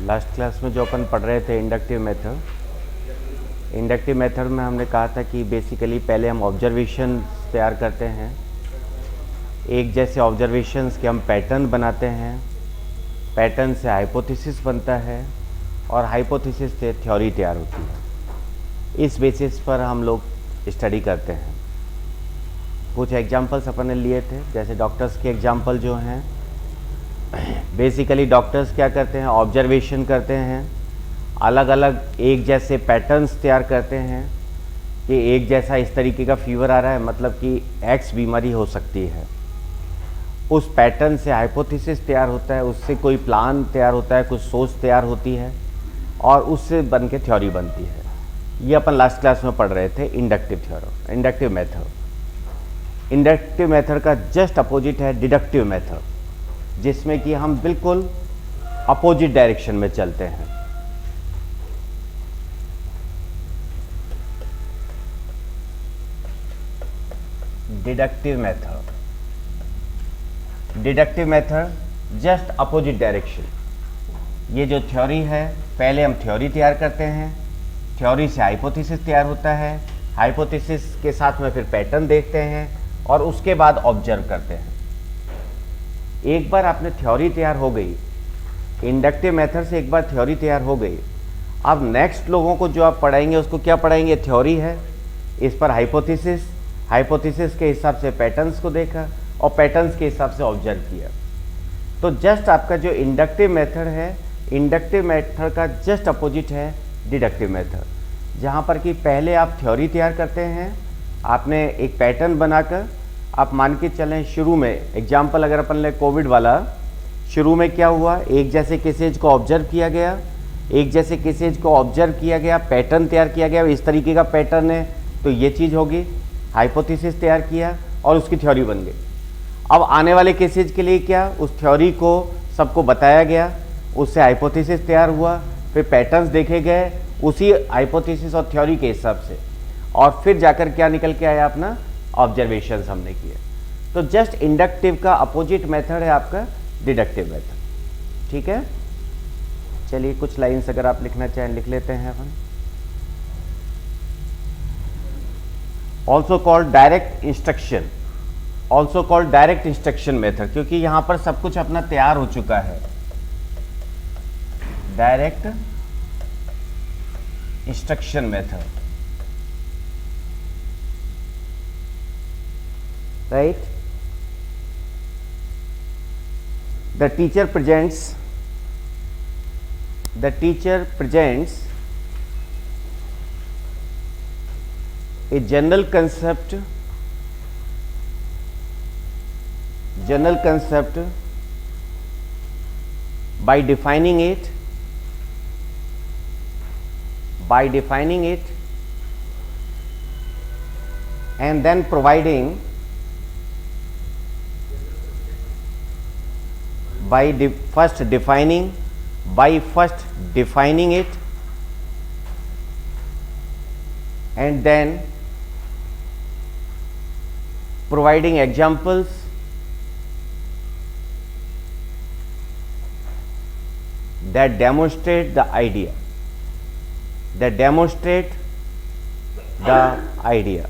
Last class में जो अपन पढ़ रहे थे इंडक्टिव मेथड में हमने कहा था कि बेसिकली पहले हम ऑब्जर्वेशन तैयार करते हैं, एक जैसे ऑब्जर्वेशंस के हम पैटर्न बनाते हैं, पैटर्न से हाइपोथेसिस बनता है और हाइपोथेसिस से थ्योरी तैयार होती है। इस बेसिस पर हम लोग स्टडी करते हैं। कुछ एग्जांपल्स अपन ने लिए थे, जैसे डॉक्टर्स के एग्जांपल जो हैं, बेसिकली डॉक्टर्स क्या करते हैं, ऑब्जर्वेशन करते हैं, अलग अलग एक जैसे पैटर्न्स तैयार करते हैं कि एक जैसा इस तरीके का फीवर आ रहा है, मतलब कि एक्स बीमारी हो सकती है। उस पैटर्न से हाइपोथेसिस तैयार होता है, उससे कोई प्लान तैयार होता है, कुछ सोच तैयार होती है और उससे बन के थ्योरी बनती है। ये अपन लास्ट क्लास में पढ़ रहे थे इंडक्टिव मेथड का जस्ट अपोजिट है डिडक्टिव मेथड, जिसमें कि हम बिल्कुल अपोजिट डायरेक्शन में चलते हैं। Deductive method just opposite direction. ये जो थ्योरी है, पहले हम थ्योरी तैयार करते हैं, थ्योरी से हाइपोथेसिस तैयार होता है, हाइपोथेसिस के साथ में फिर पैटर्न देखते हैं और उसके बाद ऑब्जर्व करते हैं। एक बार आपने थ्योरी तैयार हो गई, इंडक्टिव मेथड से एक बार थ्योरी तैयार हो गई, अब नेक्स्ट लोगों को जो आप पढ़ाएंगे उसको क्या पढ़ाएंगे, थ्योरी है, इस पर हाइपोथेसिस के हिसाब से पैटर्न्स को देखा और पैटर्न्स के हिसाब से ऑब्जर्व किया। तो जस्ट आपका जो इंडक्टिव मेथड है, इंडक्टिव मेथड का जस्ट अपोजिट है डिडक्टिव मेथड, जहाँ पर कि पहले आप थ्योरी तैयार करते हैं, आपने एक पैटर्न बनाकर, आप मान के चलें शुरू में एग्जाम्पल अगर अपन ले कोविड वाला, शुरू में क्या हुआ, एक जैसे केसेज को ऑब्जर्व किया गया, पैटर्न तैयार किया गया, इस तरीके का पैटर्न है तो ये चीज़ होगी, हाइपोथेसिस तैयार किया और उसकी थ्योरी बन गई। अब आने वाले केसेज के लिए क्या, उस थ्योरी को सबको बताया गया, उससे हाइपोथेसिस तैयार हुआ, फिर पैटर्न्स देखे गए उसी हाइपोथेसिस और थ्योरी के हिसाब से, और फिर जाकर क्या निकल के आया, अपना ऑब्जर्वेशंस हमने किए। तो जस्ट इंडक्टिव का अपोजिट मेथड है आपका डिडक्टिव मेथड। ठीक है, चलिए कुछ लाइंस अगर आप लिखना चाहें लिख लेते हैं अपन। Also called direct instruction method, क्योंकि यहां पर सब कुछ अपना तैयार हो चुका है। Direct instruction method, right? The teacher presents a general concept by defining it and then providing first defining by first defining it and then providing examples that demonstrate the idea, that demonstrate the idea.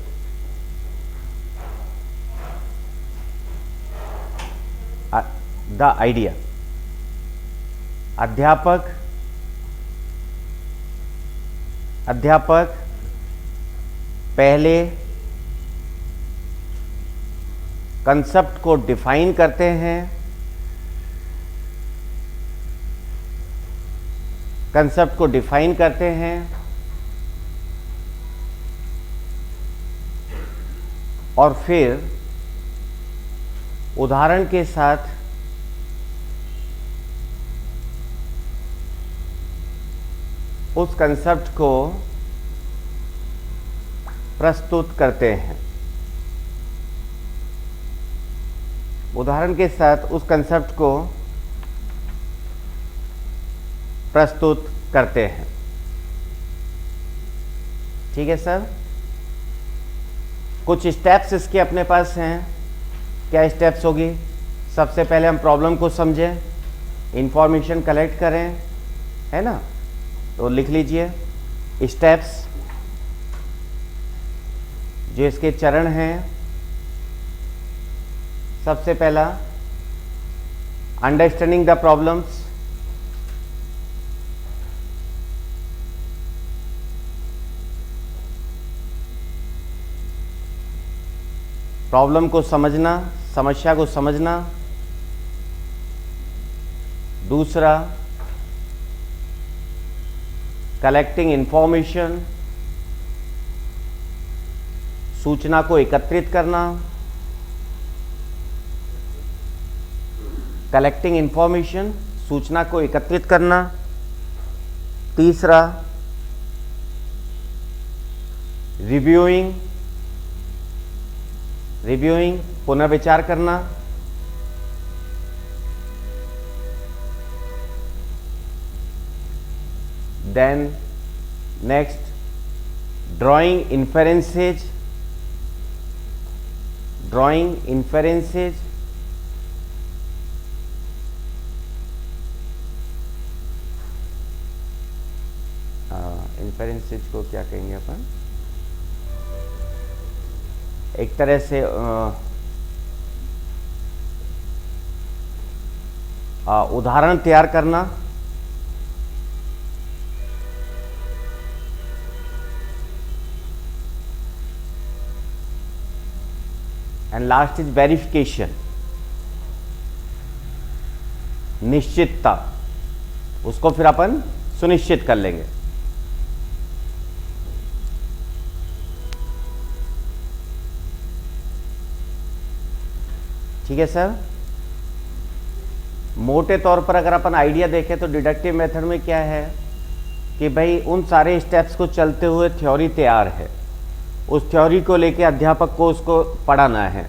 The idea. अध्यापक पहले concept को define करते हैं, concept को define करते हैं और फिर उदाहरण के साथ उस कंसेप्ट को प्रस्तुत करते हैं, उदाहरण के साथ उस कंसेप्ट को प्रस्तुत करते हैं। ठीक है सर, कुछ स्टेप्स इसके अपने पास हैं। क्या स्टेप्स होगी? सबसे पहले हम प्रॉब्लम को समझें, इंफॉर्मेशन कलेक्ट करें, है ना? तो लिख लीजिए स्टेप्स, जो इसके चरण हैं। सबसे पहला अंडरस्टैंडिंग द प्रॉब्लम्स, प्रॉब्लम को समझना, समस्या को समझना। दूसरा कलेक्टिंग इंफॉर्मेशन, सूचना को एकत्रित करना। कलेक्टिंग इंफॉर्मेशन, सूचना को एकत्रित करना। तीसरा रिव्यूइंग, पुनर्विचार करना। देन नेक्स्ट ड्राइंग इन्फेरेंसेज, इन्फेरेंसेज को क्या कहेंगे अपन? एक तरह से उदाहरण तैयार करना। एंड लास्ट इज वेरिफिकेशन, निश्चितता, उसको फिर अपन सुनिश्चित कर लेंगे। ठीक है सर, मोटे तौर पर अगर अपन आइडिया देखें तो डिडक्टिव मेथड में क्या है कि भाई उन सारे स्टेप्स को चलते हुए थ्योरी तैयार है, उस थ्योरी को लेके अध्यापक को उसको पढ़ाना है।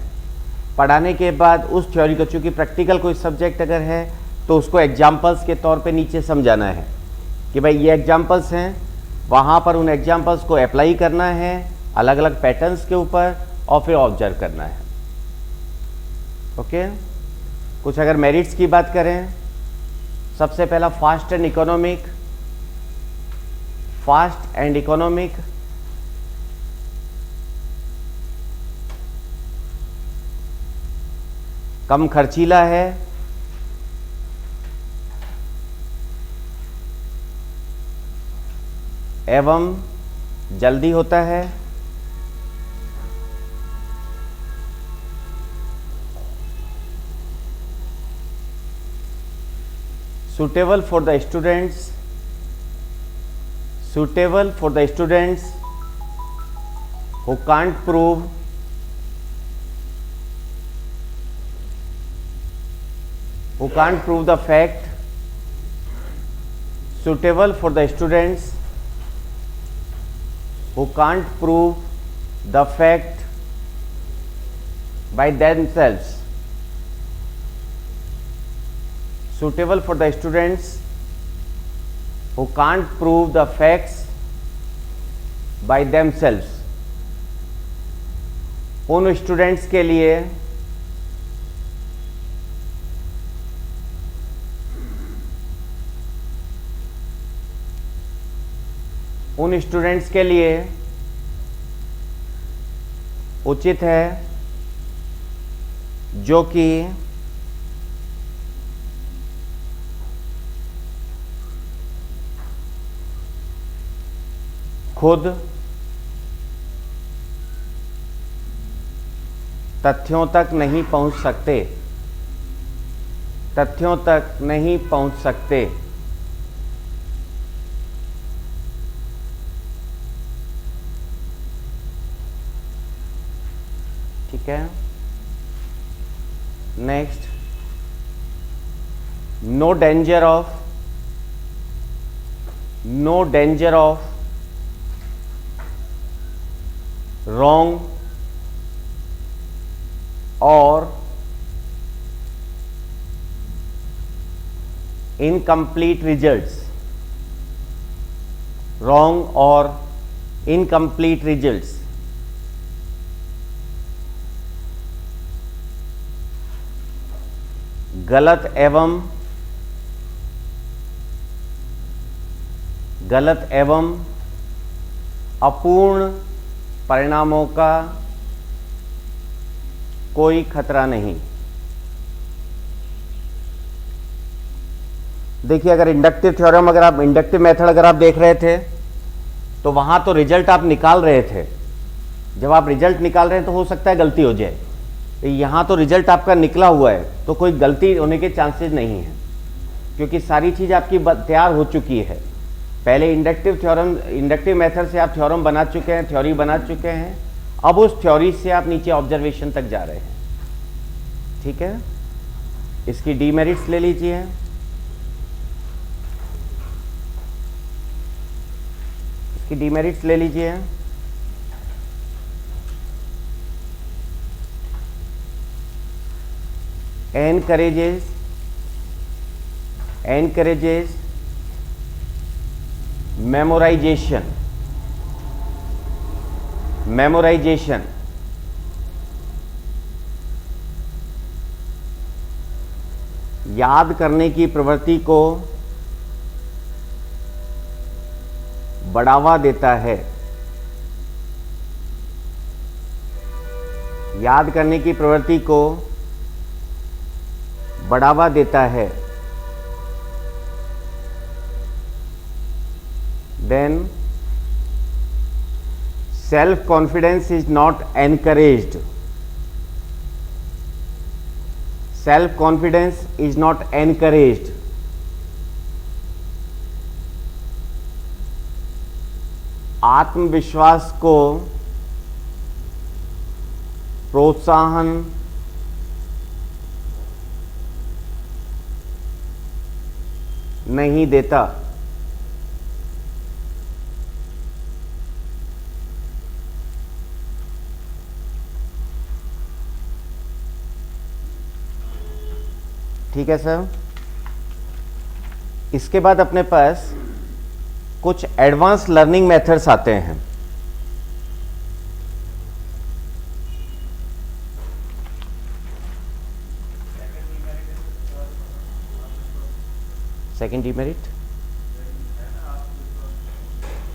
पढ़ाने के बाद उस थ्योरी को, चूँकि प्रैक्टिकल कोई सब्जेक्ट अगर है तो उसको एग्जाम्पल्स के तौर पे नीचे समझाना है कि भाई ये एग्जाम्पल्स हैं, वहाँ पर उन एग्जाम्पल्स को अप्लाई करना है अलग अलग पैटर्न्स के ऊपर और फिर ऑब्जर्व करना है। ओके, कुछ अगर मेरिट्स की बात करें, सबसे पहला फास्ट एंड इकोनॉमिक, कम खर्चीला है, एवं जल्दी होता है, suitable for the students who can't prove the fact, suitable for the students who can't prove the fact by themselves, suitable for the students who can't prove the facts by themselves, उन students के लिए उचित है जो कि खुद तथ्यों तक नहीं पहुंच सकते, ठीक है। Next, no danger of wrong or incomplete results, गलत एवं अपूर्ण परिणामों का कोई खतरा नहीं। देखिए, अगर इंडक्टिव थ्योरम, इंडक्टिव मेथड अगर आप देख रहे थे तो वहां तो रिजल्ट आप निकाल रहे थे। जब आप रिजल्ट निकाल रहे हैं तो हो सकता है गलती हो जाए। यहां तो रिजल्ट आपका निकला हुआ है तो कोई गलती होने के चांसेस नहीं है, क्योंकि सारी चीज आपकी तैयार हो चुकी है। पहले इंडक्टिव मेथड से आप थ्योरम बना चुके हैं, थ्योरी बना चुके हैं। अब उस थ्योरी से आप नीचे ऑब्जर्वेशन तक जा रहे हैं, ठीक है। इसकी डीमेरिट्स ले लीजिए। encourages memorization, याद करने की प्रवृत्ति को बढ़ावा देता है, then self confidence is not encouraged, आत्मविश्वास को प्रोत्साहन नहीं देता। ठीक है सर। इसके बाद अपने पास कुछ एडवांस लर्निंग मेथड्स आते हैं। सेकेंड डीमेरिट,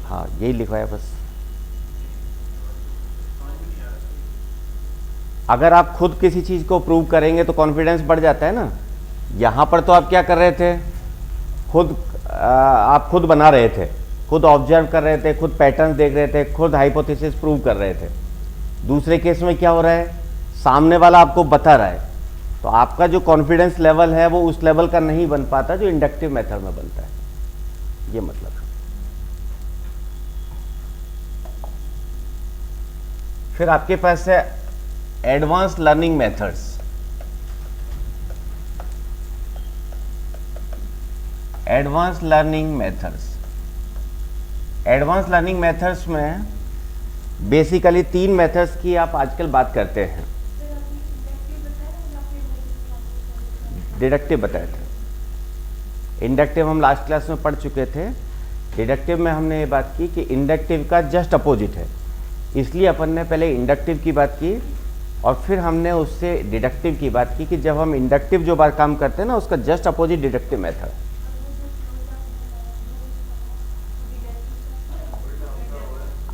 हाँ यही लिखवाया बस। अगर आप खुद किसी चीज को प्रूव करेंगे तो कॉन्फिडेंस बढ़ जाता है ना। यहां पर तो आप क्या कर रहे थे, आप खुद बना रहे थे, खुद ऑब्जर्व कर रहे थे, खुद पैटर्न्स देख रहे थे, खुद हाइपोथेसिस प्रूव कर रहे थे। दूसरे केस में क्या हो रहा है, सामने वाला आपको बता रहा है, तो आपका जो कॉन्फिडेंस लेवल है वो उस लेवल का नहीं बन पाता जो इंडक्टिव मेथड में बनता है। ये मतलब है। फिर आपके पास है advance learning methods. Advance learning methods में बेसिकली 3 मेथड्स की आप आजकल बात करते हैं। डिडक्टिव बताए थे, इंडक्टिव हम लास्ट क्लास में पढ़ चुके थे। डिडक्टिव में हमने ये बात की कि इंडक्टिव का जस्ट अपोजिट है, इसलिए अपन ने पहले इंडक्टिव की बात की और फिर हमने उससे डिडक्टिव की बात की कि जब हम इंडक्टिव जो बात काम करते हैं ना उसका जस्ट अपोजिट डिडक्टिव मेथड।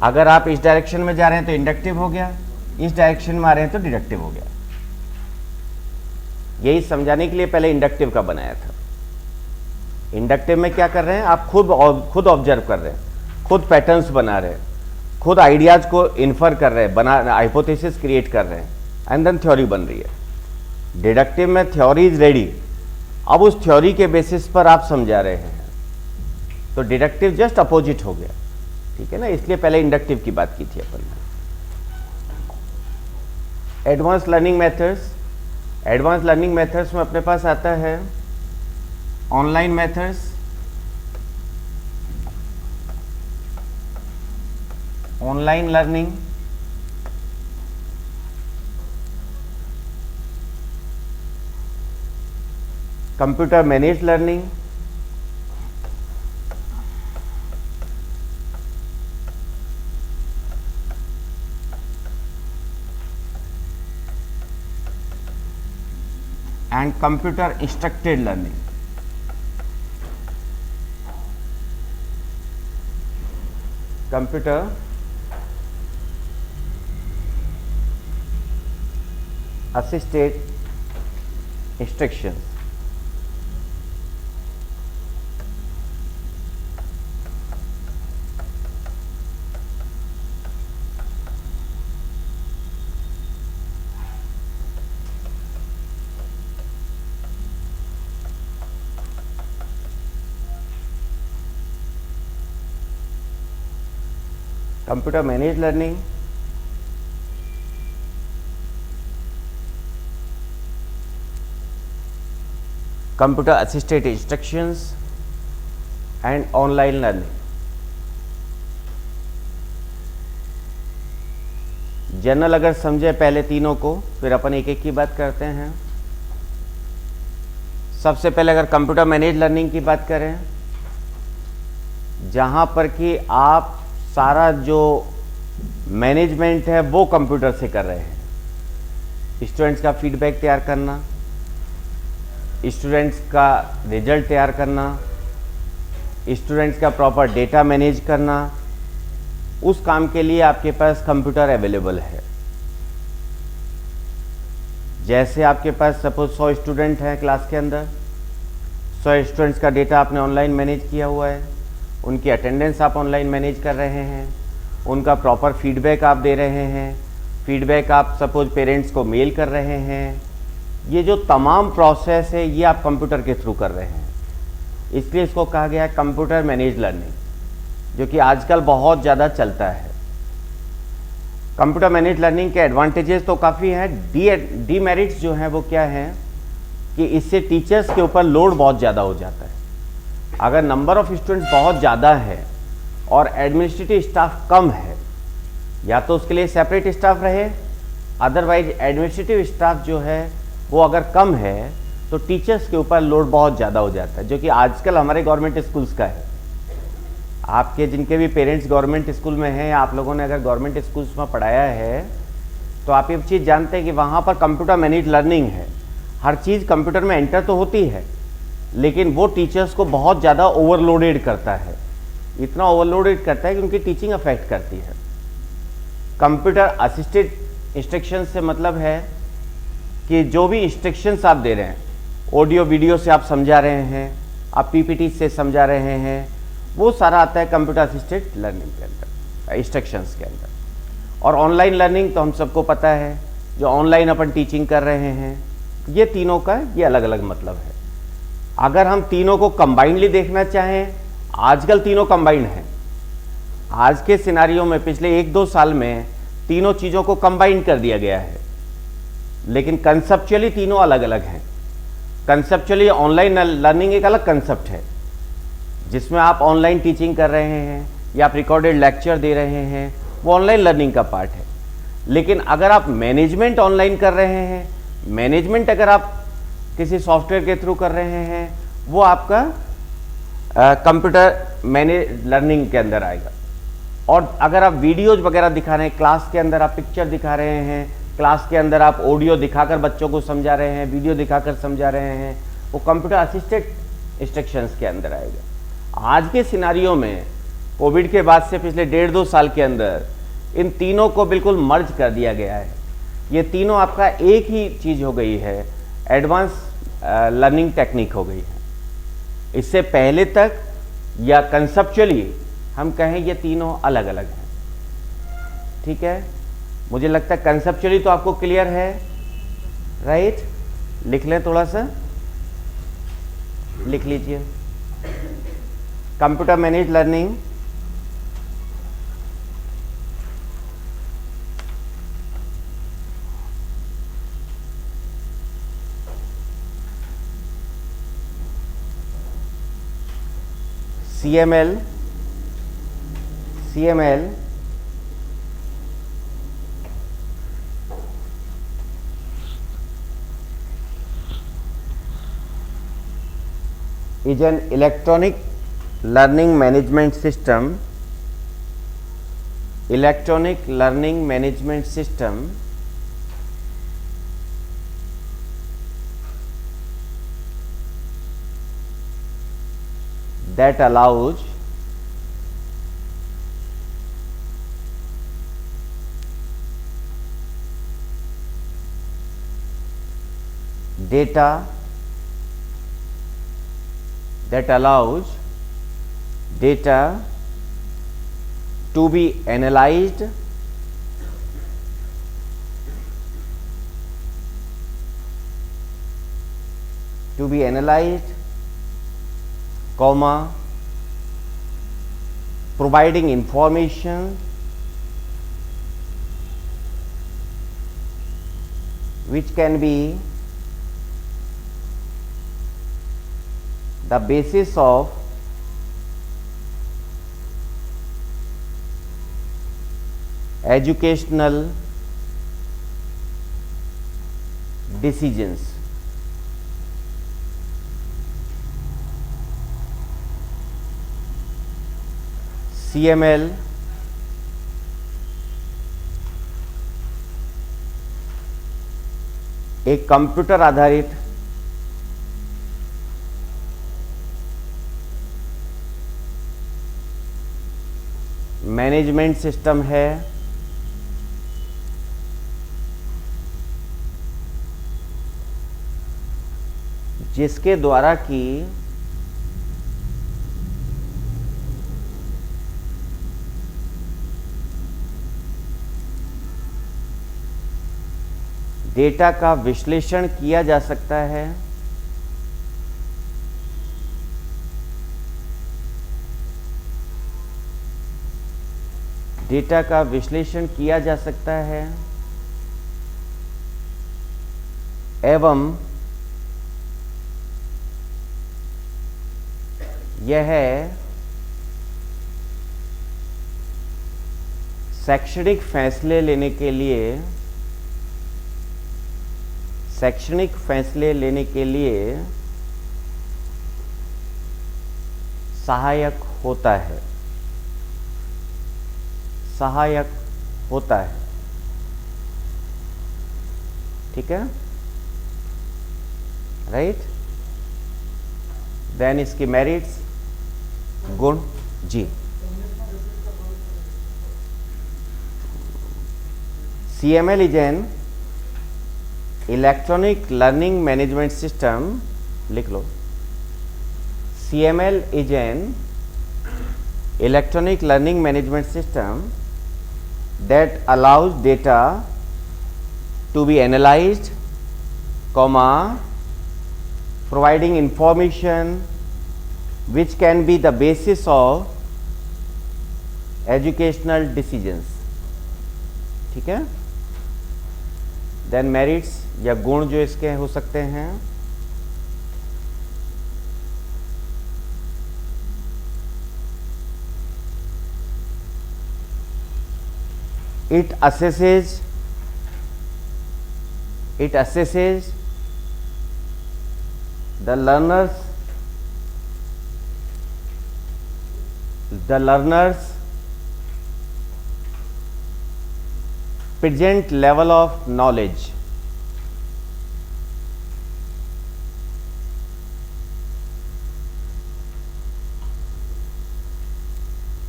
अगर आप इस डायरेक्शन में जा रहे हैं तो इंडक्टिव हो गया, इस डायरेक्शन में आ रहे हैं तो डिडक्टिव हो गया। यही समझाने के लिए पहले इंडक्टिव का बनाया था। इंडक्टिव में क्या कर रहे हैं, आप खुद ऑब्जर्व कर रहे हैं, खुद पैटर्न्स बना रहे हैं, खुद आइडियाज को इन्फर कर रहे हैं, बना हाइपोथेसिस क्रिएट कर रहे हैं एंड देन थ्योरी बन रही है। डिडक्टिव में थ्योरी इज रेडी, अब उस थ्योरी के बेसिस पर आप समझा रहे हैं, तो डिडक्टिव जस्ट अपोजिट हो गया, ठीक है ना। इसलिए पहले इंडक्टिव की बात की थी अपन ने। Advance learning methods, advance learning methods में अपने पास आता है online methods, online learning, computer manage learning, and computer instructed learning। Computer assisted instructions। Computer manage learning, computer assisted instructions and online learning. General अगर समझे पहले तीनों को, फिर अपन एक एक की बात करते हैं। सबसे पहले अगर कंप्यूटर मैनेज लर्निंग की बात करें, जहां पर कि आप सारा जो मैनेजमेंट है वो कंप्यूटर से कर रहे हैं। स्टूडेंट्स का फीडबैक तैयार करना, स्टूडेंट्स का रिजल्ट तैयार करना, स्टूडेंट्स का प्रॉपर डेटा मैनेज करना, उस काम के लिए आपके पास कंप्यूटर अवेलेबल है। जैसे आपके पास सपोज 100 स्टूडेंट हैं क्लास के अंदर, 100 स्टूडेंट्स का डेटा आपने ऑनलाइन मैनेज किया हुआ है, उनकी अटेंडेंस आप ऑनलाइन मैनेज कर रहे हैं, उनका प्रॉपर फीडबैक आप दे रहे हैं, फीडबैक आप सपोज पेरेंट्स को मेल कर रहे हैं। ये जो तमाम प्रोसेस है ये आप कंप्यूटर के थ्रू कर रहे हैं, इसलिए इसको कहा गया है कंप्यूटर मैनेज लर्निंग, जो कि आजकल बहुत ज़्यादा चलता है। कंप्यूटर मैनेज लर्निंग के एडवांटेजेस तो काफ़ी हैं, डीमेरिट्स जो हैं वो क्या हैं कि इससे टीचर्स के ऊपर लोड बहुत ज़्यादा हो जाता है। अगर नंबर ऑफ स्टूडेंट्स बहुत ज़्यादा है और एडमिनिस्ट्रेटिव स्टाफ कम है, या तो उसके लिए सेपरेट स्टाफ रहे, अदरवाइज एडमिनिस्ट्रेटिव स्टाफ जो है वो अगर कम है तो टीचर्स के ऊपर लोड बहुत ज़्यादा हो जाता है, जो कि आजकल हमारे गवर्नमेंट स्कूल्स का है। आपके जिनके भी पेरेंट्स गवर्नमेंट स्कूल में हैं या आप लोगों ने अगर गवर्नमेंट स्कूल्स में पढ़ाया है तो आप ये चीज़ जानते हैं कि वहाँ पर कंप्यूटर मैनेज लर्निंग है। हर चीज़ कंप्यूटर में एंटर तो होती है, लेकिन वो टीचर्स को बहुत ज़्यादा ओवरलोडेड करता है, इतना ओवरलोडेड करता है कि उनकी टीचिंग अफेक्ट करती है। कंप्यूटर असिस्टेड इंस्ट्रक्शन से मतलब है कि जो भी इंस्ट्रक्शंस आप दे रहे हैं, ऑडियो वीडियो से आप समझा रहे हैं, आप पीपीटी से समझा रहे हैं, वो सारा आता है कंप्यूटर असिस्टेड लर्निंग के अंदर, इंस्ट्रक्शंस के अंदर। और ऑनलाइन लर्निंग तो हम सबको पता है, जो ऑनलाइन अपन टीचिंग कर रहे हैं, ये तीनों का ये अलग अलग मतलब है। अगर हम तीनों को कंबाइंडली देखना चाहें, आजकल तीनों कंबाइंड हैं। आज के सिनारियों में पिछले 1-2 साल में तीनों चीज़ों को कंबाइंड कर दिया गया है, लेकिन कंसेप्चुअली तीनों अलग अलग हैं। कंसेप्चुअली ऑनलाइन लर्निंग एक अलग कंसेप्ट है, जिसमें आप ऑनलाइन टीचिंग कर रहे हैं या आप रिकॉर्डेड लेक्चर दे रहे हैं, वो ऑनलाइन लर्निंग का पार्ट है। लेकिन अगर आप मैनेजमेंट ऑनलाइन कर रहे हैं, मैनेजमेंट अगर आप किसी सॉफ्टवेयर के थ्रू कर रहे हैं, वो आपका कंप्यूटर मैनेज लर्निंग के अंदर आएगा। और अगर आप वीडियोज वगैरह दिखा रहे हैं, क्लास के अंदर आप पिक्चर दिखा रहे हैं, क्लास के अंदर आप ऑडियो दिखाकर बच्चों को समझा रहे हैं, वीडियो दिखाकर समझा रहे हैं, वो कंप्यूटर असिस्टेड इंस्ट्रक्शंस के अंदर आएगा। आज के सिनारियों में कोविड के बाद से पिछले 1.5-2 साल के अंदर इन तीनों को बिल्कुल मर्ज कर दिया गया है। ये तीनों आपका एक ही चीज़ हो गई है, एडवांस लर्निंग टेक्निक हो गई है। इससे पहले तक या कंसेप्चुअली हम कहें ये तीनों अलग अलग हैं, ठीक है। मुझे लगता है कंसेप्चुअली तो आपको क्लियर है, राइट। लिख लें, थोड़ा सा लिख लीजिए। Computer manage learning CML is an electronic learning management system that allows data to be analyzed comma providing information which can be the basis of educational decisions। CML एक कंप्यूटर आधारित management system है जिसके द्वारा कि data का विश्लेषण किया जा सकता है, एवं यह शैक्षणिक फैसले लेने के लिए सहायक होता है, ठीक है, राइट। देन इसकी मेरिट्स, गुण जी। CML is an electronic learning management system, लिख लो। CML is an electronic learning management system that allows data to be analyzed, providing information which can be the basis of educational decisions, ठीक है। Then merits या गुण जो इसके हो सकते हैं, it assesses the learner's the learner's present level of knowledge.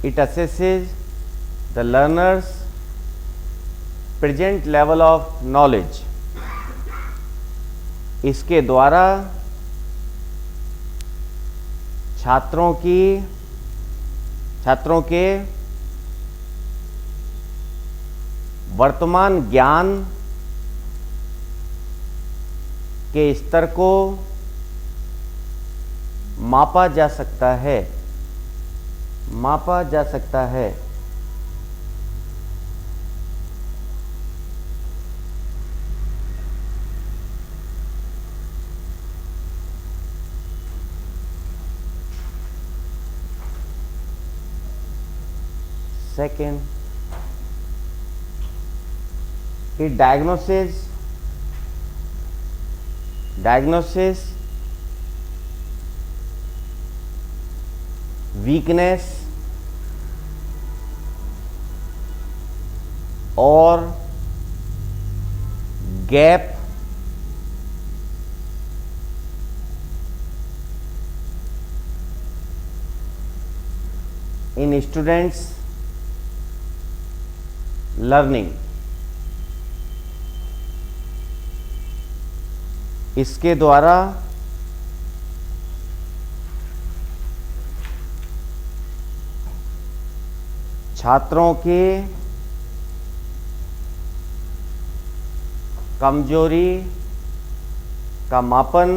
It assesses the learner's present level of knowledge. इसके द्वारा छात्रों के वर्तमान ज्ञान के स्तर को मापा जा सकता है। Second, it diagnoses weakness or gap in students' learning. इसके द्वारा छात्रों के कमजोरी का मापन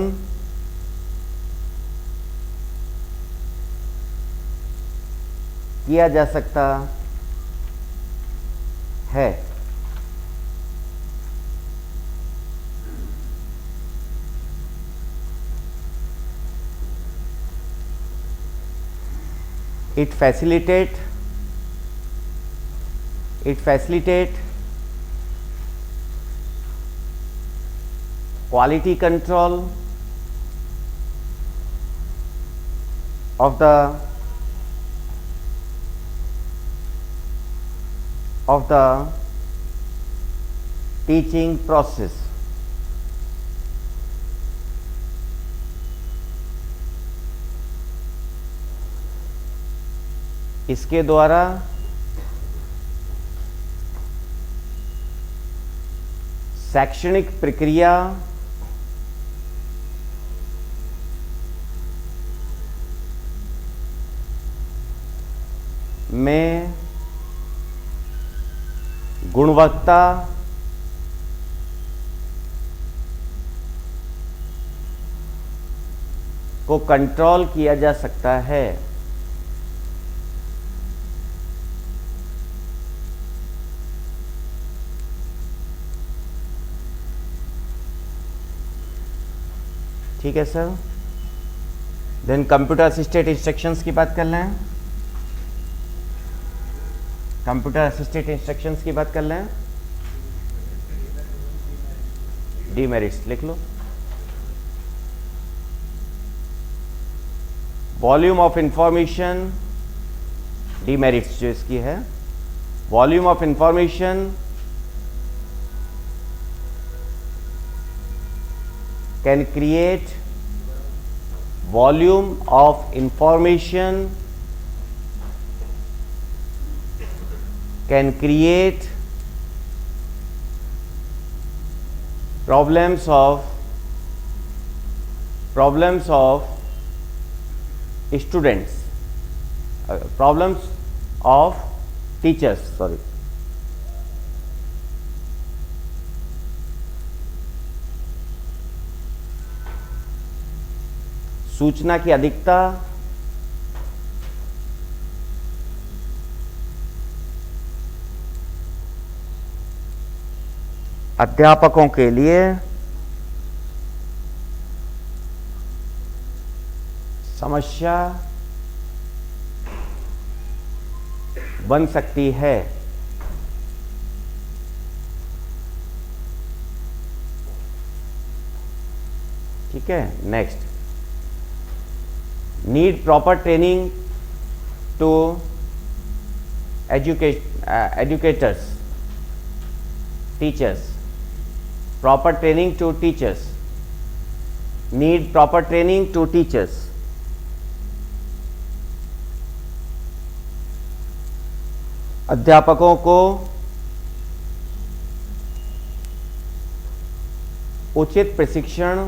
किया जा सकता है। It facilitate quality control of the teaching process। इसके द्वारा शैक्षणिक प्रक्रिया में गुणवत्ता को कंट्रोल किया जा सकता है। ठीक है sir. Then computer assisted instructions की बात कर लें। डीमेरिट्स लिख लो। वॉल्यूम ऑफ इंफॉर्मेशन, डीमेरिट्स जो इसकी है, volume of information can create volume of information, can create problems of students, problems of teachers, sorry। सूचना की अधिकता, अध्यापकों के लिए समस्या बन सकती है। ठीक है। Next, need proper training to educators, teachers, proper training to teachers, need proper training to teachers. अध्यापकों को उचित प्रशिक्षण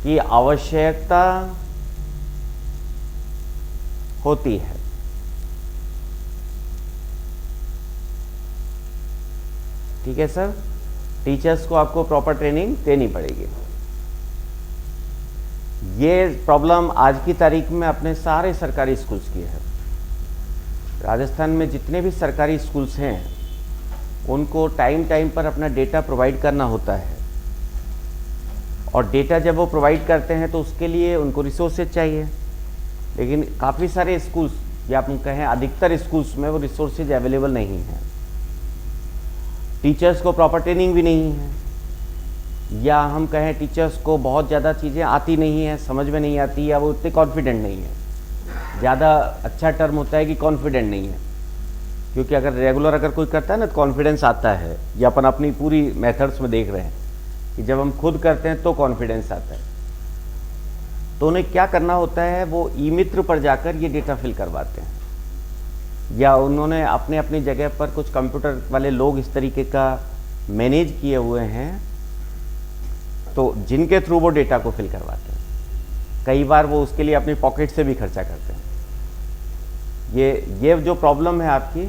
की आवश्यकता होती है। ठीक है सर, टीचर्स को आपको प्रॉपर ट्रेनिंग देनी पड़ेगी। ये प्रॉब्लम आज की तारीख में अपने सारे सरकारी स्कूल्स की है। राजस्थान में जितने भी सरकारी स्कूल्स हैं उनको टाइम टाइम पर अपना डेटा प्रोवाइड करना होता है, और डेटा जब वो प्रोवाइड करते हैं तो उसके लिए उनको रिसोर्सेज चाहिए, लेकिन काफ़ी सारे स्कूल्स या आप कहें अधिकतर स्कूल्स में वो रिसोर्सेज अवेलेबल नहीं है। टीचर्स को प्रॉपर ट्रेनिंग भी नहीं है, या हम कहें टीचर्स को बहुत ज़्यादा चीज़ें आती नहीं हैं, समझ में नहीं आती, या वो उतने कॉन्फिडेंट नहीं है। ज़्यादा अच्छा टर्म होता है कि कॉन्फिडेंट नहीं है, क्योंकि अगर रेगुलर अगर कोई करता है ना तो कॉन्फिडेंस आता है। ये अपन अपनी पूरी मेथड्स में देख रहे हैं कि जब हम खुद करते हैं तो कॉन्फिडेंस आता है। तो उन्हें क्या करना होता है, वो ई मित्र पर जाकर ये डेटा फिल करवाते हैं, या उन्होंने अपने अपनी जगह पर कुछ कंप्यूटर वाले लोग इस तरीके का मैनेज किए हुए हैं, तो जिनके थ्रू वो डेटा को फिल करवाते हैं। कई बार वो उसके लिए अपनी पॉकेट से भी खर्चा करते हैं। ये जो प्रॉब्लम है आपकी,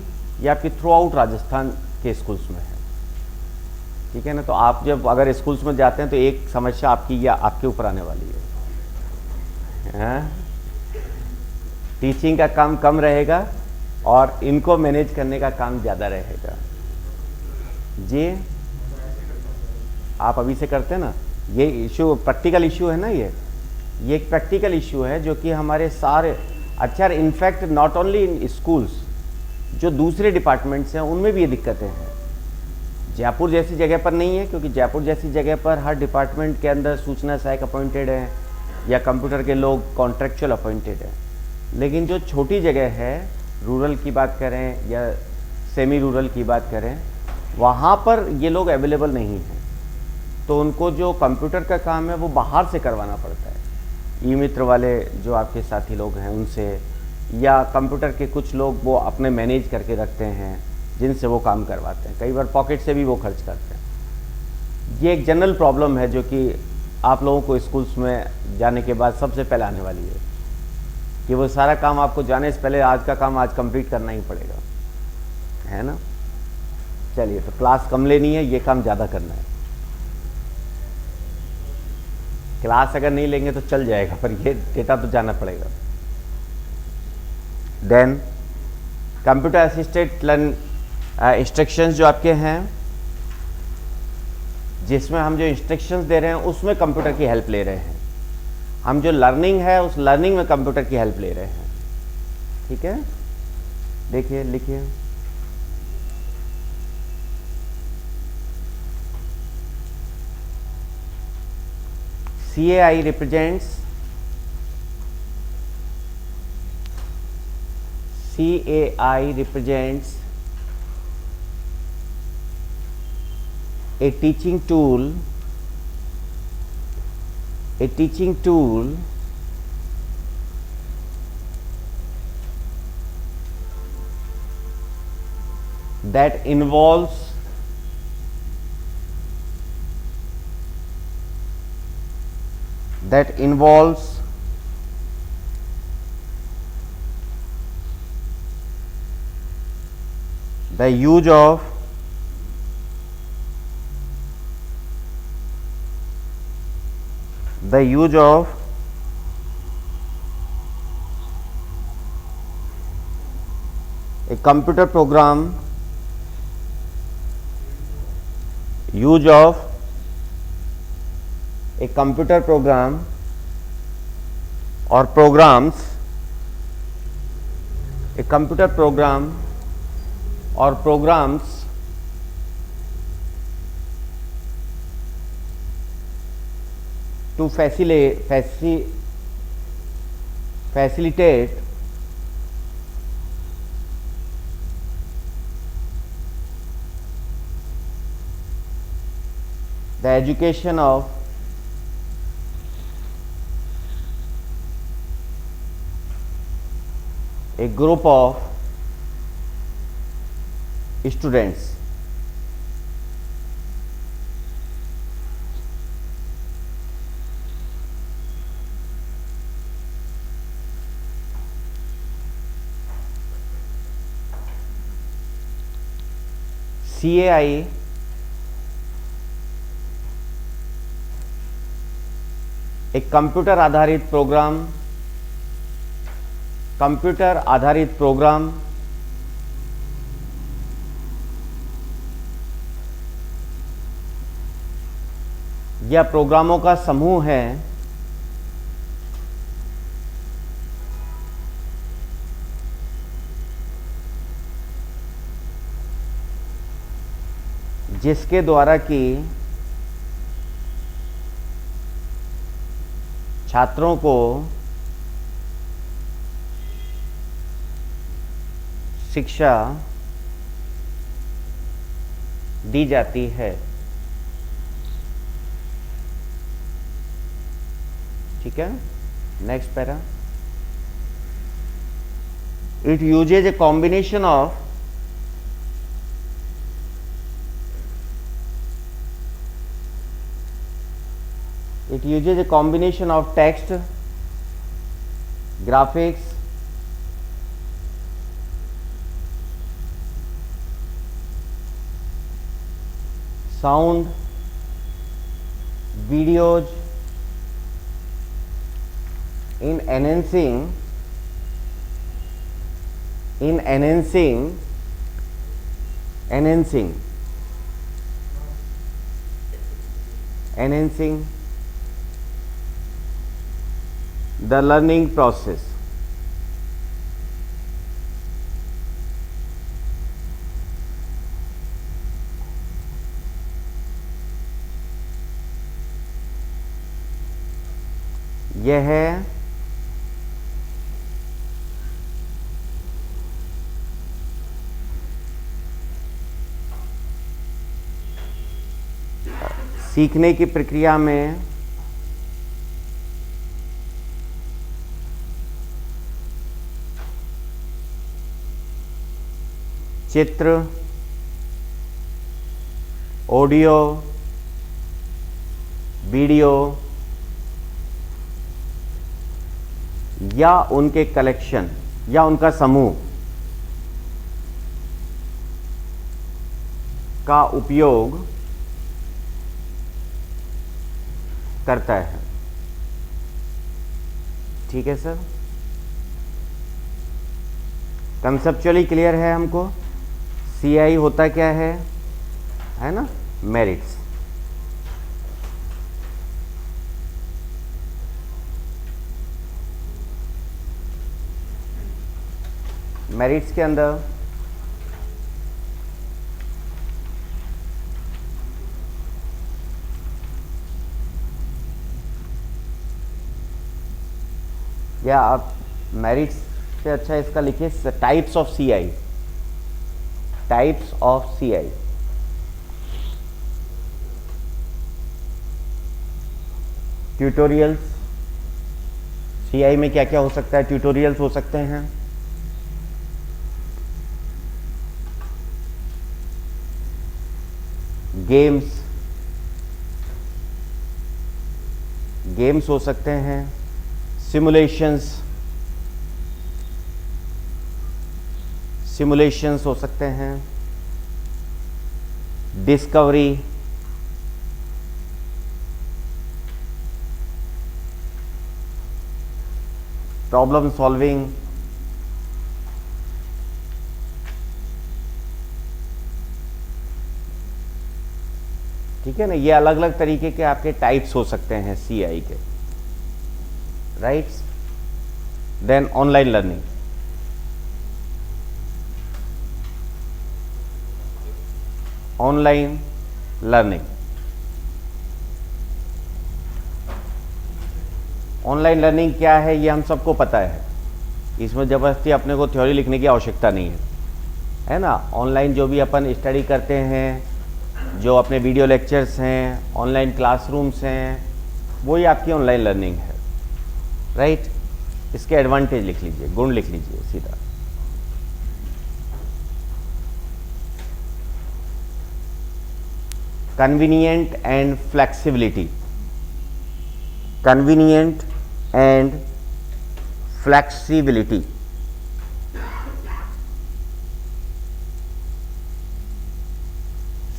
ये आपकी थ्रू आउट राजस्थान के स्कूल्स में है। ठीक है ना, तो आप जब अगर स्कूल्स में जाते हैं तो एक समस्या आपकी या आपके ऊपर आने वाली है, टीचिंग का काम कम रहेगा और इनको मैनेज करने का काम ज़्यादा रहेगा। जी आप अभी से करते हैं ना, ये इशू प्रैक्टिकल इशू है ना, ये एक प्रैक्टिकल इशू है जो कि हमारे सारे अच्छा, in fact not only in schools, जो दूसरे डिपार्टमेंट्स हैं उनमें भी ये दिक्कतें हैं। जयपुर जैसी जगह पर नहीं है, क्योंकि जयपुर जैसी जगह पर हर डिपार्टमेंट के अंदर सूचना सहायक अपॉइंटेड हैं या कंप्यूटर के लोग कॉन्ट्रेक्चुअल अपॉइंटेड हैं। लेकिन जो छोटी जगह है, रूरल की बात करें या सेमी रूरल की बात करें, वहाँ पर ये लोग अवेलेबल नहीं हैं, तो उनको जो कंप्यूटर का काम है वो बाहर से करवाना पड़ता है। ई मित्र वाले जो आपके साथी लोग हैं उनसे, या कंप्यूटर के कुछ लोग वो अपने मैनेज करके रखते हैं जिनसे वो काम करवाते हैं। कई बार पॉकेट से भी वो खर्च करते हैं। ये एक जनरल प्रॉब्लम है जो कि आप लोगों को स्कूल्स में जाने के बाद सबसे पहले आने वाली है, कि वो सारा काम आपको जाने से पहले आज का काम आज कंप्लीट करना ही पड़ेगा, है ना। चलिए, तो क्लास कम लेनी है, ये काम ज़्यादा करना है। क्लास अगर नहीं लेंगे तो चल जाएगा, पर ये डेटा तो जाना पड़ेगा। Then computer assisted learn instructions जो आपके हैं, जिसमें हम जो इंस्ट्रक्शंस दे रहे हैं उसमें कंप्यूटर की हेल्प ले रहे हैं। हम जो लर्निंग है उस लर्निंग में कंप्यूटर की हेल्प ले रहे हैं। ठीक है, देखिए, लिखिए। CAI represents a teaching tool that involves the use of a computer program, use of a computer program or programs, a computer program or programs to facilitate facilitate the education of a group of students. CAI एक computer आधारित programme या प्रोग्रामों का समूह है जिसके द्वारा कि छात्रों को शिक्षा दी जाती है। ठीक है, next para. It uses a combination of text, graphics, sound, videos in enhancing the learning process. यह है सीखने की प्रक्रिया में चित्र, ऑडियो, वीडियो या उनके कलेक्शन या उनका समूह का उपयोग करता है। ठीक है सर, कंसेप्चुअली क्लियर है हमको। CI होता क्या है ना, मेरिट्स। मेरिट्स के अंदर या आप मेरिट्स से अच्छा इसका लिखिए types of CI। Types of CI, tutorials. CI में क्या क्या हो सकता है? ट्यूटोरियल्स हो सकते हैं, गेम्स हो सकते हैं, सिमुलेशंस हो सकते हैं, डिस्कवरी, प्रॉब्लम सॉल्विंग, ठीक है ना। ये अलग अलग तरीके के आपके टाइप्स हो सकते हैं CI के, right. Then online learning. Online online learning क्या है ये हम सबको पता है, इसमें ज़बरदस्ती अपने को थ्योरी लिखने की आवश्यकता नहीं है ना। ऑनलाइन जो भी अपन स्टडी करते हैं, जो अपने वीडियो लेक्चर्स हैं, ऑनलाइन क्लासरूम्स हैं, वही आपकी ऑनलाइन लर्निंग है, राइट। इसके एडवांटेज लिख लीजिए, गुण लिख लीजिए सीधा। Convenient and flexibility, convenient and flexibility,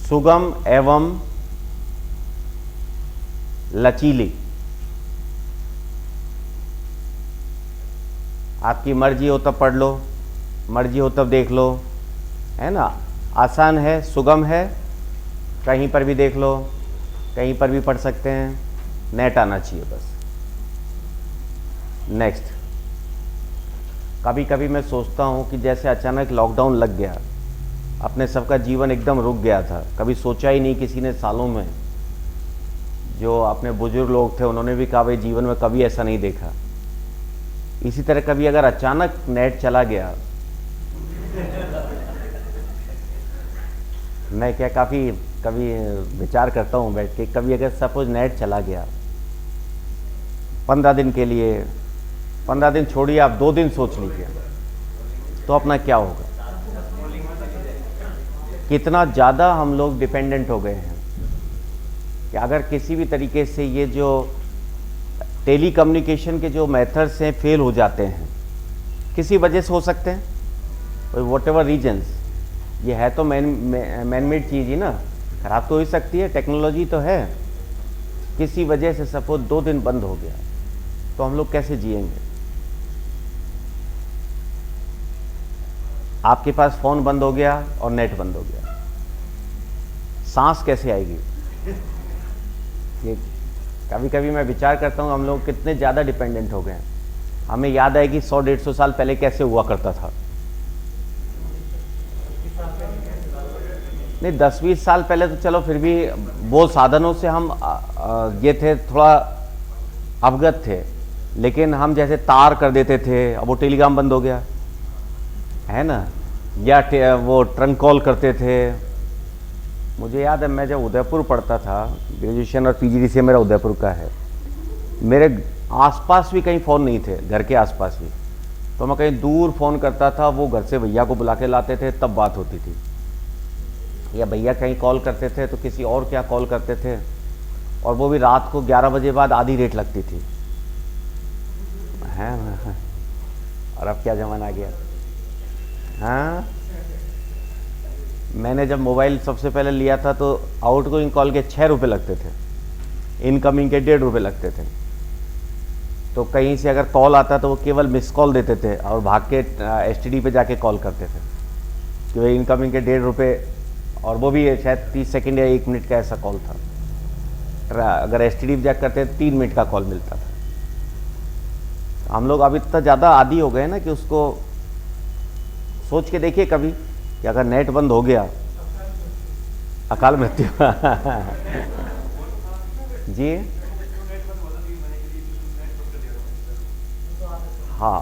सुगम एवं लचीली। आपकी मर्जी हो तब पढ़ लो, मर्जी हो तब देख लो, है ना। आसान है, सुगम है, कहीं पर भी देख लो, कहीं पर भी पढ़ सकते हैं, नेट आना चाहिए बस। नेक्स्ट, कभी कभी मैं सोचता हूँ कि जैसे अचानक लॉकडाउन लग गया, अपने सबका जीवन एकदम रुक गया था, कभी सोचा ही नहीं किसी ने सालों में। जो अपने बुजुर्ग लोग थे उन्होंने भी कहा भाई जीवन में कभी ऐसा नहीं देखा। इसी तरह कभी अगर अचानक नेट चला गया, मैं क्या काफ़ी कभी विचार करता हूँ बैठ के, कभी अगर सपोज नेट चला गया 15 दिन के लिए, 15 दिन छोड़िए आप 2 दिन सोच लीजिए, तो अपना क्या होगा। कितना ज़्यादा हम लोग डिपेंडेंट हो गए हैं कि अगर किसी भी तरीके से ये जो टेली कम्युनिकेशन के जो मेथड्स हैं फेल हो जाते हैं, किसी वजह से हो सकते हैं, वॉट एवर रीजन्स, ये है तो मैन मेड चीज़ ही ना, खराब तो हो ही सकती है, टेक्नोलॉजी तो है। किसी वजह से सपोज 2 दिन बंद हो गया, तो हम लोग कैसे जिएंगे। आपके पास फ़ोन बंद हो गया और नेट बंद हो गया, सांस कैसे आएगी। ये कभी कभी मैं विचार करता हूँ हम लोग कितने ज़्यादा डिपेंडेंट हो गए हैं। हमें याद है कि 100-150 साल पहले कैसे हुआ करता था। नहीं, 10-20 साल पहले तो चलो फिर भी वो साधनों से हम ये थे, थोड़ा अवगत थे, लेकिन हम जैसे तार कर देते थे, अब वो टेलीग्राम बंद हो गया है ना, या वो ट्रंक कॉल करते थे। मुझे याद है मैं जब उदयपुर पढ़ता था, ग्रेजुएशन और पीजीडीसीए मेरा उदयपुर का है, मेरे आसपास भी कहीं फ़ोन नहीं थे, घर के आसपास भी, तो मैं कहीं दूर फ़ोन करता था, वो घर से भैया को बुला के लाते थे, तब बात होती थी। या भैया कहीं कॉल करते थे तो किसी और क्या कॉल करते थे, और वो भी रात को 11 बजे बाद आधी रेट लगती थी। हैं, और अब क्या ज़माना आ गया। हाँ, मैंने जब मोबाइल सबसे पहले लिया था तो आउटगोइंग कॉल के 6 रुपये लगते थे, इनकमिंग के 1.5 रुपये लगते थे। तो कहीं से अगर कॉल आता तो वो केवल मिस कॉल देते थे और भाग के एसटीडी पे जाके कॉल करते थे कि भाई इनकमिंग के 1.5 रुपये, और वो भी शायद 30 सेकंड या 1 मिनट का ऐसा कॉल था। अगर एसटीडी पे जाकर करते 3 मिनट का कॉल मिलता था। हम लोग अब इतना ज़्यादा आदी हो गए ना कि उसको सोच के देखिए कभी कि अगर नेट बंद हो गया, अकाल मृत्यु। जी हाँ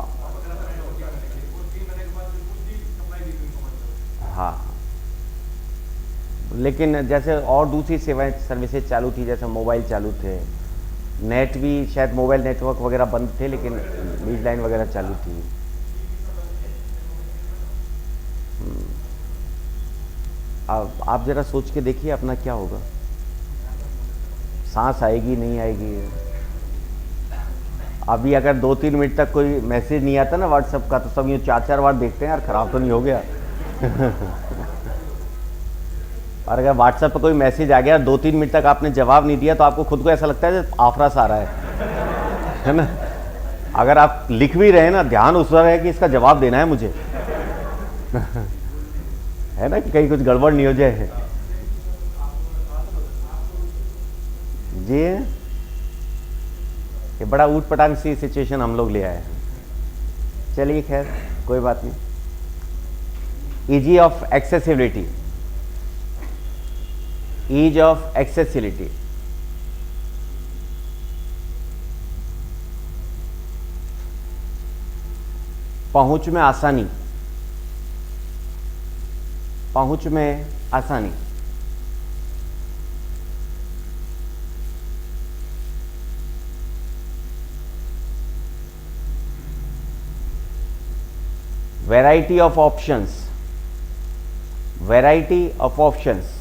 हाँ, लेकिन जैसे और दूसरी सेवाएं सर्विसेज चालू थी, जैसे मोबाइल चालू थे, नेट भी शायद मोबाइल नेटवर्क वगैरह बंद थे, लेकिन लीज लाइन वगैरह चालू थी। अब आप ज़रा सोच के देखिए अपना क्या होगा। सांस आएगी नहीं आएगी। अभी अगर 2-3 मिनट तक कोई मैसेज नहीं आता ना व्हाट्सएप का, तो सब यूँ 4-4 बार देखते हैं यार ख़राब तो नहीं हो गया। और अगर व्हाट्सएप पर कोई मैसेज आ गया 2-3 मिनट तक आपने जवाब नहीं दिया, तो आपको खुद को ऐसा लगता है आफरा सा आ रहा है ना। अगर आप लिख भी रहे हैं ना, ध्यान उस पर है कि इसका जवाब देना है मुझे। है ना, कि कहीं कुछ गड़बड़ नहीं हो जाए। जी, ये बड़ा ऊट पटांग सी सिचुएशन हम लोग ले आए हैं। चलिए खैर कोई बात नहीं। Easy of accessibility, ease of accessibility, पहुंच में आसानी, पहुंच में आसानी, variety of options, variety of options.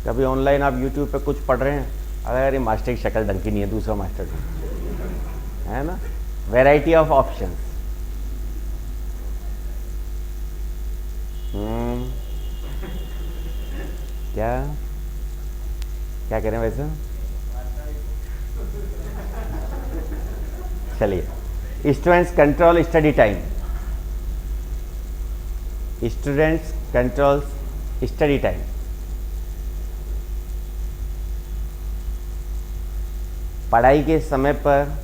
कभी ऑनलाइन आप यूट्यूब पे कुछ पढ़ रहे हैं, अगर ये मास्टर की शक्ल ढंग की नहीं है, दूसरा मास्टर है ना, वैरायटी ऑफ ऑप्शंस। क्या क्या कह रहे हैं वैसे? चलिए, students control study time, students control study time. पढ़ाई के समय पर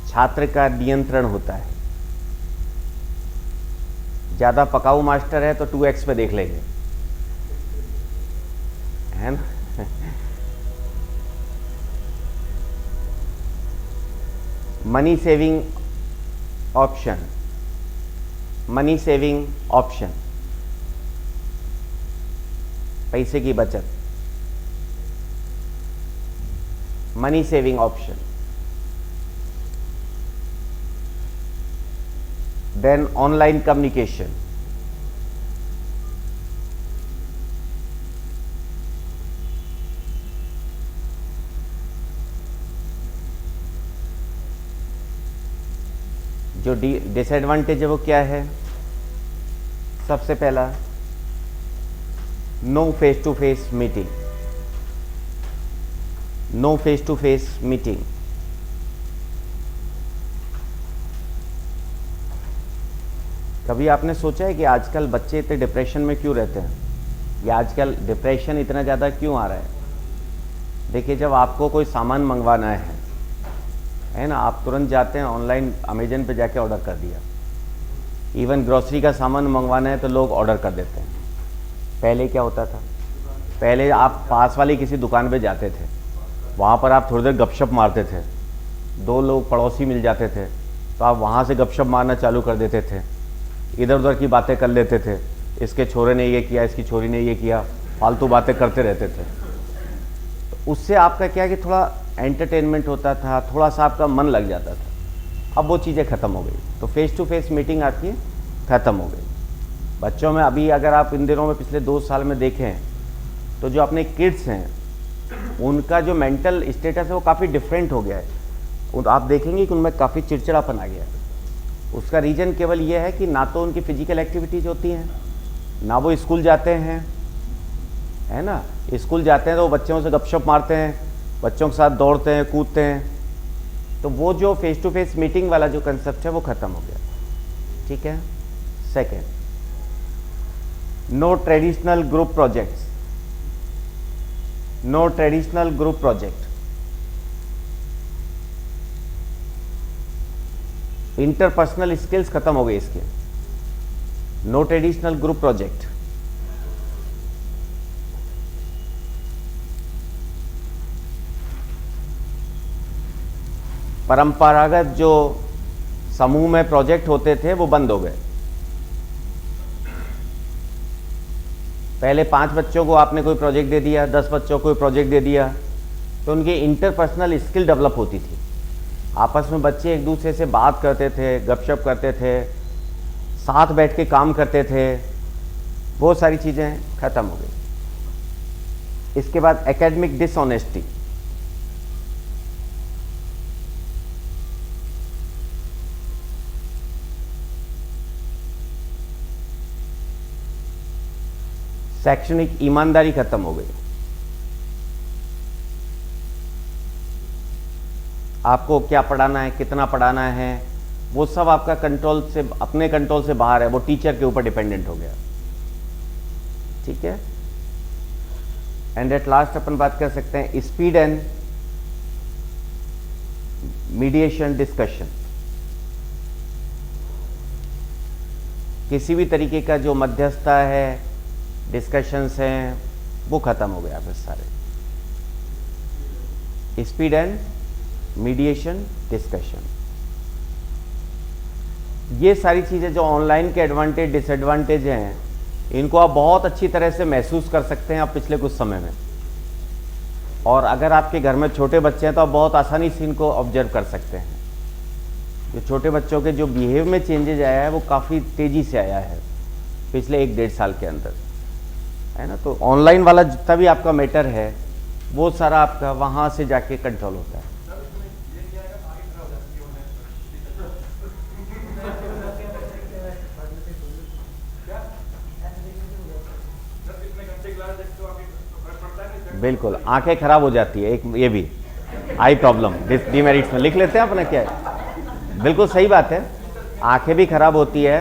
छात्र का नियंत्रण होता है। ज़्यादा पकाऊ मास्टर है तो 2x पे देख लेंगे, है ना। Money saving option, money saving option, पैसे की बचत, money saving option. Then online communication, जो डिसएडवांटेज है वो क्या है? सबसे पहला, no face to face meeting, no face to face meeting. कभी आपने सोचा है कि आजकल बच्चे इतने डिप्रेशन में क्यों रहते हैं, या आजकल डिप्रेशन इतना ज़्यादा क्यों आ रहा है? देखिए, जब आपको कोई सामान मंगवाना है ना, आप तुरंत जाते हैं ऑनलाइन अमेजन पे जाके ऑर्डर कर दिया। इवन ग्रोसरी का सामान मंगवाना है तो लोग ऑर्डर कर देते हैं। पहले क्या होता था? पहले आप पास वाली किसी दुकान पे जाते थे, वहाँ पर आप थोड़ी देर गपशप मारते थे, दो लोग पड़ोसी मिल जाते थे तो आप वहाँ से गपशप मारना चालू कर देते थे, इधर उधर की बातें कर लेते थे। इसके छोरे ने ये किया, इसकी छोरी ने ये किया, फालतू बातें करते रहते थे। तो उससे आपका क्या है कि थोड़ा एंटरटेनमेंट होता था, थोड़ा सा आपका मन लग जाता था। अब वो चीज़ें ख़त्म हो गई, तो फेस टू फेस मीटिंग आपकी ख़त्म हो गई। बच्चों में अभी अगर आप इन दिनों में पिछले 2 साल में देखें तो जो अपने किड्स हैं उनका जो मेंटल स्टेटस है वो काफ़ी डिफरेंट हो गया है। आप देखेंगे कि उनमें काफ़ी चिड़चिड़ापन आ गया है। उसका रीज़न केवल ये है कि ना तो उनकी फिजिकल एक्टिविटीज़ होती हैं, ना वो स्कूल जाते हैं, है ना। स्कूल जाते हैं तो वो बच्चों से गपशप मारते हैं, बच्चों के साथ दौड़ते हैं, कूदते हैं, तो वो जो फेस टू फेस मीटिंग वाला जो कंसेप्ट है वो ख़त्म हो गया। ठीक है। Second, no traditional group projects, no traditional group project. Interpersonal skills खत्म हो गए इसके। No traditional group project. परंपरागत जो समूह में प्रोजेक्ट होते थे वो बंद हो गए। पहले 5 बच्चों को आपने कोई प्रोजेक्ट दे दिया, 10 बच्चों को कोई प्रोजेक्ट दे दिया, तो उनकी इंटरपर्सनल स्किल डेवलप होती थी। आपस में बच्चे एक दूसरे से बात करते थे, गपशप करते थे, साथ बैठ के काम करते थे, वो सारी चीज़ें ख़त्म हो गई। इसके बाद एकेडमिक डिसऑनेस्टी। शैक्षणिक ईमानदारी खत्म हो गई। आपको क्या पढ़ाना है, कितना पढ़ाना है, वो सब आपका कंट्रोल से, अपने कंट्रोल से बाहर है, वो टीचर के ऊपर डिपेंडेंट हो गया। ठीक है। एंड एट लास्ट अपन बात कर सकते हैं स्पीड एंड मीडिएशन डिस्कशन। किसी भी तरीके का जो मध्यस्थता है, डिस्कशंस हैं, वो खत्म हो गया फिर सारे। Speed and mediation, discussion. ये सारी चीज़ें जो ऑनलाइन के एडवांटेज डिसएडवांटेज हैं, इनको आप बहुत अच्छी तरह से महसूस कर सकते हैं आप पिछले कुछ समय में। और अगर आपके घर में छोटे बच्चे हैं तो आप बहुत आसानी से इनको ऑब्जर्व कर सकते हैं। जो छोटे बच्चों के जो बिहेव में चेंजेज आया है वो काफ़ी तेज़ी से आया है पिछले 1-1.5 साल के अंदर, है ना। तो ऑनलाइन वाला जितना भी आपका मैटर है वो सारा आपका वहाँ से जाके कंट्रोल होता है। बिल्कुल, आंखें खराब हो जाती है, एक ये भी आई प्रॉब्लम डीमेरिट्स में लिख लेते हैं अपने क्या है। बिल्कुल सही बात है, आंखें भी खराब होती है,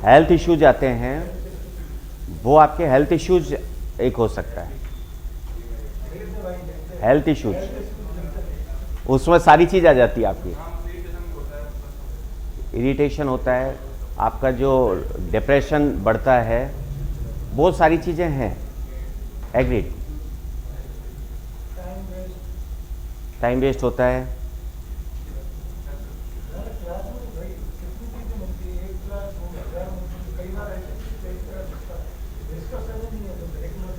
हेल्थ इश्यूज आते हैं, वो आपके हेल्थ इश्यूज एक हो सकता है, हेल्थ इश्यूज उसमें सारी चीज़ आ जाती है आपकी। इरिटेशन होता है, आपका जो डिप्रेशन बढ़ता है, बहुत सारी चीज़ें हैं। एग्रीड। टाइम वेस्ट होता है।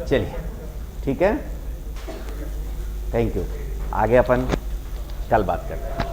चलिए ठीक है, थैंक यू। आगे अपन कल बात करते हैं।